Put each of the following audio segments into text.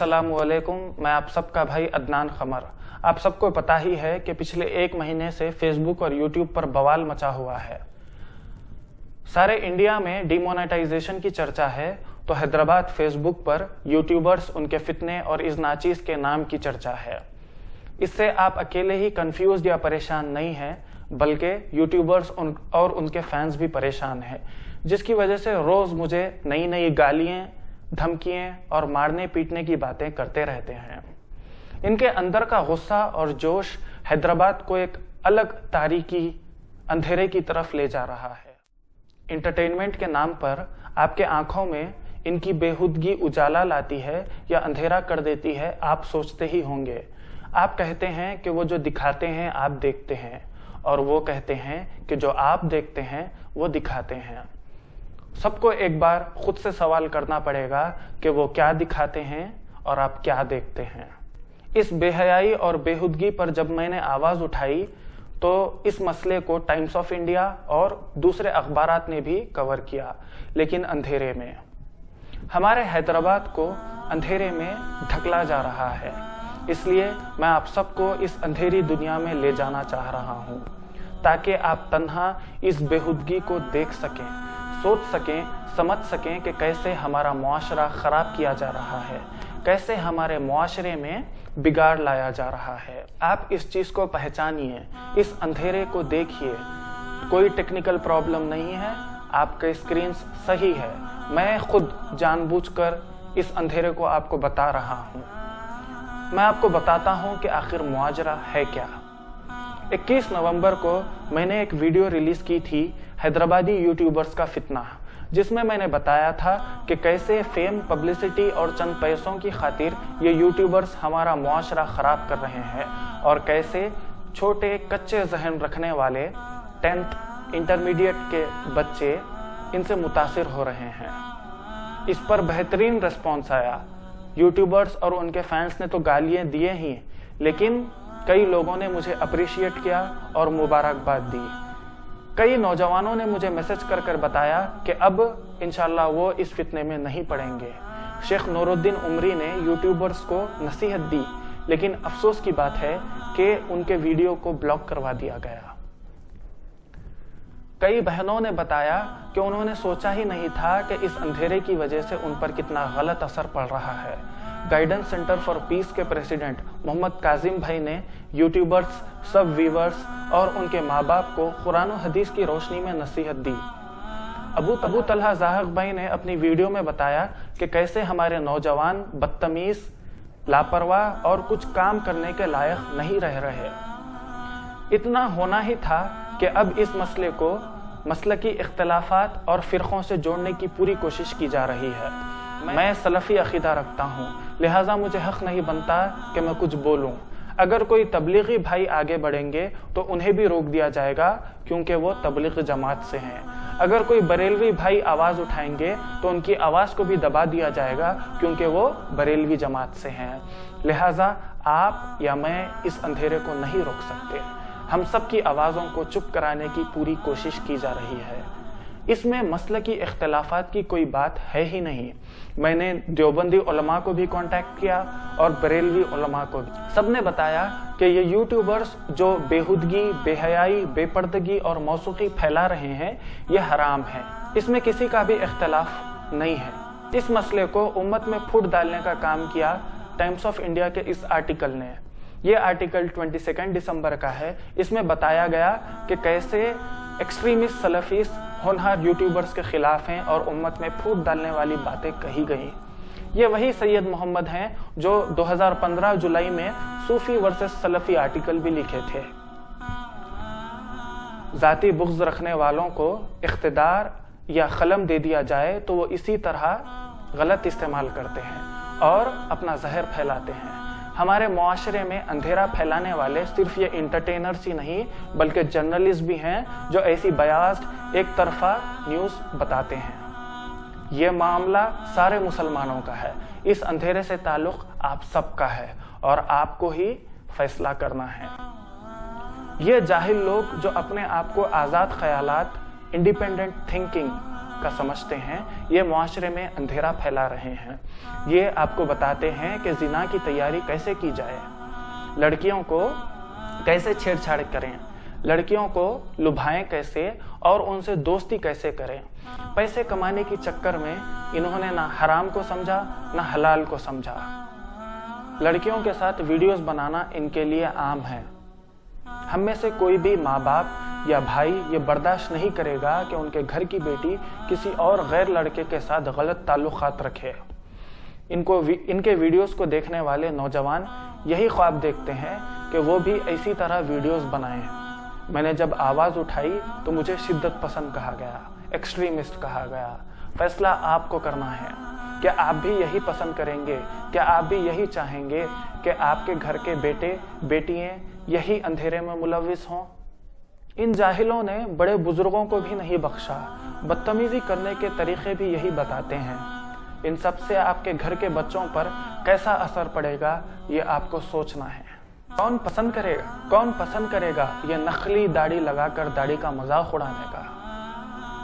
अस्सलामुअलैकुम। मैं आप सबका भाई अदनान खमर। आप सबको पता ही है कि पिछले 1 महीने से फेसबुक और यूट्यूब पर बवाल मचा हुआ है। सारे इंडिया में डिमोनेटाइजेशन की चर्चा है, तो हैदराबाद फेसबुक पर यूट्यूबर्स, उनके फितने और इस नाचीज के नाम की चर्चा है। इससे आप अकेले ही कंफ्यूज या परेशान नहीं हैं, बल्कि यूट्यूबर्स और उनके फैंस भी परेशान हैं, जिसकी वजह से रोज मुझे नई नई गालियां, धमकियां और मारने पीटने की बातें करते रहते हैं। इनके अंदर का गुस्सा और जोश हैदराबाद को एक अलग तारीकी अंधेरे की तरफ ले जा रहा है। इंटरटेनमेंट के नाम पर आपके आंखों में इनकी बेहुदगी उजाला लाती है या अंधेरा कर देती है, आप सोचते ही होंगे। आप कहते हैं कि वो जो दिखाते हैं आप देखते हैं, और वो कहते हैं कि जो आप देखते हैं वो दिखाते हैं। सबको एक बार खुद से सवाल करना पड़ेगा कि वो क्या दिखाते हैं और आप क्या देखते हैं। इस बेहयाई और बेहुदगी पर जब मैंने आवाज उठाई तो इस मसले को टाइम्स ऑफ इंडिया और दूसरे अखबारात ने भी कवर किया, लेकिन अंधेरे में। हमारे हैदराबाद को अंधेरे में ढकला जा रहा है, इसलिए मैं आप सबको इस अंधेरी दुनिया में ले जाना चाह रहा हूं, ताकि आप तन्हा इस बेहुदगी को देख सकें, सोच सकें, समझ सकें कि कैसे हमारा मुआशरा खराब किया जा रहा है, कैसे हमारे मुआशरे में बिगाड़ लाया जा रहा है। आप इस चीज को पहचानिए, इस अंधेरे को देखिए। कोई टेक्निकल प्रॉब्लम नहीं है, आपके स्क्रीन सही है। मैं खुद जानबूझकर इस अंधेरे को आपको बता रहा हूं। मैं आपको बताता हूं कि आखिर मुआजरा है क्या। 21 नवंबर को मैंने एक वीडियो रिलीज की थी, हैदराबादी यूट्यूबर्स का फितना, जिसमें मैंने बताया था कि कैसे फेम, पब्लिसिटी और चंद पैसों की खातिर ये यूट्यूबर्स हमारा मुआशरा खराब कर रहे हैं, और कैसे छोटे कच्चे जहन रखने वाले 10th इंटरमीडिएट के बच्चे इनसे मुतासिर हो रहे हैं। इस पर बेहतरीन रिस्पॉन्स आया। यूट्यूबर्स और उनके फैंस ने तो गालियां दिए ही, लेकिन कई लोगों ने मुझे अप्रिशिएट किया और मुबारकबाद दी। कई नौजवानों ने मुझे मैसेज कर कर बताया कि अब इंशाल्लाह वो इस फितने में नहीं पड़ेंगे। शेख नूरुद्दीन उमरी ने यूट्यूबर्स को नसीहत दी, लेकिन अफसोस की बात है कि उनके वीडियो को ब्लॉक करवा दिया गया। कई बहनों ने बताया कि उन्होंने सोचा ही नहीं था कि इस अंधेरे की वजह से उन पर कितना गलत असर पड़ रहा है। गाइडेंस सेंटर फॉर पीस के प्रेसिडेंट मोहम्मद काजिम भाई ने यूट्यूबर्स, सब व्यूवर्स और उनके माँ बाप को कुरान और हदीस की रोशनी में नसीहत दी। अबू तलहा ज़ाहक भाई ने अपनी वीडियो में बताया कि कैसे हमारे नौजवान बदतमीज, लापरवाह और कुछ काम करने के लायक नहीं रह रहे। इतना होना ही था कि अब इस मसले को मसलकी इख्तिलाफात और फिरकों से जोड़ने की पूरी कोशिश की जा रही है। मैं सलफ़ी अक़ीदा रखता हूँ, लिहाजा मुझे हक़ नहीं बनता कि मैं कुछ बोलूँ। अगर कोई तबलीगी भाई आगे बढ़ेंगे तो उन्हें भी रोक दिया जाएगा, क्योंकि वो तबलीग जमात से हैं। अगर कोई बरेलवी भाई आवाज़ उठाएंगे तो उनकी आवाज़ को भी दबा दिया जाएगा, क्योंकि वो बरेलवी जमात से हैं। लिहाजा आप या मैं इस अंधेरे को नहीं रोक सकते। हम सब की आवाज़ों को चुप कराने की पूरी कोशिश की जा रही है। इसमें मसलकी इख्तिलाफात की कोई बात है ही नहीं। मैंने देवबंदी उलमा को भी कांटेक्ट किया और बरेलवी उलमा को भी। सब ने बताया कि ये यूट्यूबर्स जो बेहुदगी, बेहयाई, बेपर्दगी और मौसूकी फैला रहे हैं, ये हराम है। इसमें किसी का भी इख्तिलाफ नहीं है। इस मसले को उम्मत में फूट डालने का काम किया टाइम्स ऑफ इंडिया के इस आर्टिकल ने। ये आर्टिकल 22 दिसंबर का है। इसमें बताया गया कि कैसे एक्सट्रीमिस्ट सलफीस होनहार यूट्यूबर्स के खिलाफ हैं और उम्मत में फूट डालने वाली बातें कही गई। ये वही सैयद मोहम्मद हैं जो 2015 जुलाई में सूफी वर्सेस सलफी आर्टिकल भी लिखे थे। जाती बुग़्ज़ रखने वालों को इख्तिदार या कलम दे दिया जाए तो वो इसी तरह गलत इस्तेमाल करते हैं और अपना जहर फैलाते हैं। हमारे मुआशरे में अंधेरा फैलाने वाले सिर्फ ये इंटरटेनर्स ही नहीं, बल्कि जर्नलिस्ट भी हैं जो ऐसी बयास्ड, एक तरफा न्यूज़ बताते हैं। ये मामला सारे मुसलमानों का है। इस अंधेरे से ताल्लुक़ आप सबका है और आपको ही फैसला करना है। ये जाहिल लोग जो अपने आप को आज़ाद ख्यालात, इंडिपेंडेंट थिंकिंग का समझते हैं, ये मुआशरे में अंधेरा फैला रहे हैं। ये आपको बताते हैं कि जिना की तैयारी कैसे की जाए, लड़कियों को कैसे छेड़छाड़ करें, लड़कियों को लुभाएं कैसे और उनसे दोस्ती कैसे करें। पैसे कमाने की चक्कर में इन्होंने ना हराम को समझा ना हलाल को समझा। लड़कियों के साथ वीडियोस बनाना इनके लिए आम है। हम में से कोई भी माँ बाप या भाई ये बर्दाश्त नहीं करेगा कि उनके घर की बेटी किसी और गैर लड़के के साथ गलत ताल्लुकात रखे। इनके वीडियोस को देखने वाले नौजवान यही ख्वाब देखते हैं कि वो भी इसी तरह वीडियोस बनाएं। मैंने जब आवाज़ उठाई तो मुझे शिद्दत पसंद कहा गया, एक्सट्रीमिस्ट कहा गया। फैसला आपको करना है। क्या आप भी यही पसंद करेंगे? क्या आप भी यही चाहेंगे कि आपके घर के बेटे बेटियां यही अंधेरे में मुलविस हों? इन जाहिलों ने बड़े बुजुर्गों को भी नहीं बख्शा। बदतमीजी करने के तरीके भी यही बताते हैं। इन सब से आपके घर के बच्चों पर कैसा असर पड़ेगा ये आपको सोचना है। कौन पसंद करेगा ये नकली दाढ़ी लगाकर दाढ़ी का मजाक उड़ाने का?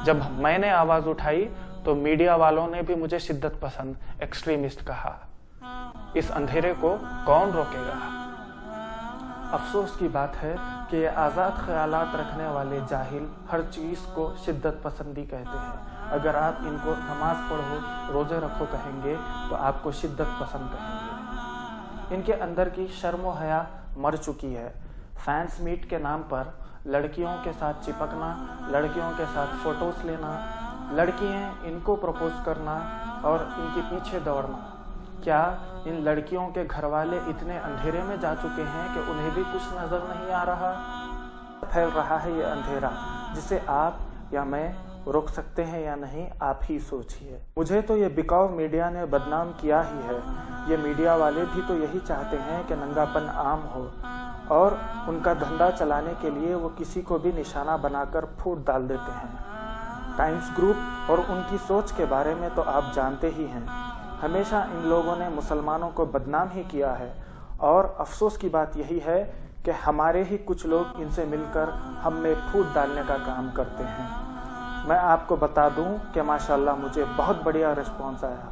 जब मैंने आवाज उठाई तो मीडिया वालों ने भी मुझे शिद्दत पसंद, एक्सट्रीमिस्ट कहा। इस अंधेरे को कौन रोकेगा? अफसोस की बात है कि ये आज़ाद ख्यालात रखने वाले जाहिल हर चीज़ को शिद्दत पसंदी कहते हैं। अगर आप इनको नमाज पढ़ो, रोज़े रखो कहेंगे तो आपको शिद्दत पसंद कहेंगे। इनके अंदर की शर्म व हया मर चुकी है। फैंस मीट के नाम पर लड़कियों के साथ चिपकना, लड़कियों के साथ फोटोज लेना, लड़कियां इनको प्रपोज करना और इनके पीछे दौड़ना। क्या इन लड़कियों के घर वाले इतने अंधेरे में जा चुके हैं कि उन्हें भी कुछ नजर नहीं आ रहा? फैल रहा है ये अंधेरा जिसे आप या मैं रोक सकते हैं या नहीं, आप ही सोचिए। मुझे तो ये बिकाऊ मीडिया ने बदनाम किया ही है। ये मीडिया वाले भी तो यही चाहते हैं कि नंगापन आम हो और उनका धंधा चलाने के लिए वो किसी को भी निशाना बनाकर फूट डाल देते हैं। टाइम्स ग्रुप और उनकी सोच के बारे में तो आप जानते ही हैं। हमेशा इन लोगों ने मुसलमानों को बदनाम ही किया है और अफसोस की बात यही है कि हमारे ही कुछ लोग इनसे मिलकर हम में फूट डालने का काम करते हैं। मैं आपको बता दूं कि माशाल्लाह मुझे बहुत बढ़िया रिस्पॉन्स आया।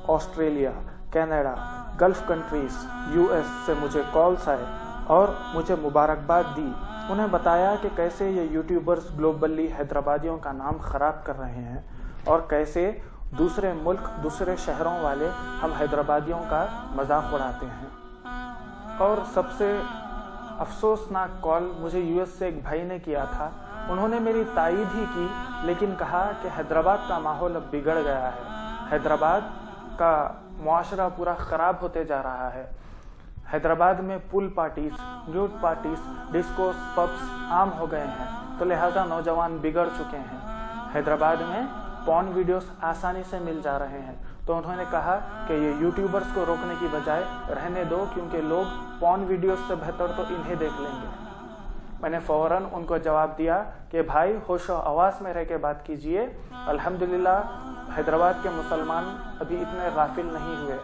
Australia, Canada, gulf countries, US से मुझे कॉल्स आए और मुझे मुबारकबाद दी। उन्हें बताया कि कैसे ये यूट्यूबर्स ग्लोबली हैदराबादियों का नाम ख़राब कर रहे हैं और कैसे दूसरे मुल्क, दूसरे शहरों वाले हम हैदराबादियों का मजाक उड़ाते हैं। और सबसे अफसोसनाक कॉल मुझे यूएस से एक भाई ने किया था। उन्होंने मेरी तायीद ही की, लेकिन कहा कि हैदराबाद का माहौल अब बिगड़ गया है, हैदराबाद का मुआशरा पूरा ख़राब होते जा रहा है। हैदराबाद में pool parties, nude parties, discourse, pubs आम हो गए हैं, तो लिहाजा नौजवान बिगड़ चुके हैं। हैदराबाद में पॉर्न वीडियोस आसानी से मिल जा रहे हैं, तो उन्होंने कहा कि ये यूट्यूबर्स को रोकने की बजाय रहने दो, क्योंकि लोग पॉर्न वीडियोस से बेहतर तो इन्हें देख लेंगे। मैंने फौरन उनको जवाब दिया कि भाई होशो आवाज़ में रह के बात कीजिए। अल्हम्दुलिल्लाह हैदराबाद के मुसलमान अभी इतने गाफिल नहीं हुए।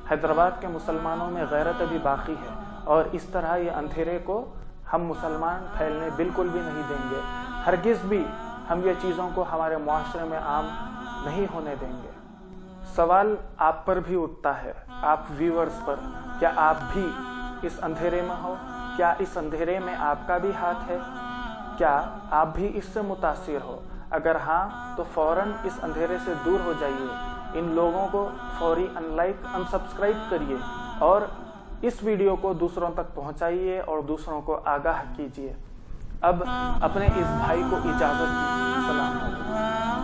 हैदराबाद के मुसलमानों में गैरत अभी बाकी है और इस तरह ये अंधेरे को हम मुसलमान फैलने बिल्कुल भी नहीं देंगे। हरगिज़ भी हम ये चीज़ों को हमारे मुआशरे में आम नहीं होने देंगे। सवाल आप पर भी उठता है, आप व्यूअर्स पर, क्या आप भी इस अंधेरे में हो? क्या इस अंधेरे में आपका भी हाथ है? क्या आप भी इससे मुतासिर हो? अगर हाँ तो फौरन इस अंधेरे से दूर हो जाइए। इन लोगों को फौरी अनलाइक, अनसब्सक्राइब करिए और इस वीडियो को दूसरों तक पहुंचाइए और दूसरों को आगाह कीजिए। अब अपने इस भाई को इजाज़त दीजिए। सलाम अलैकुम।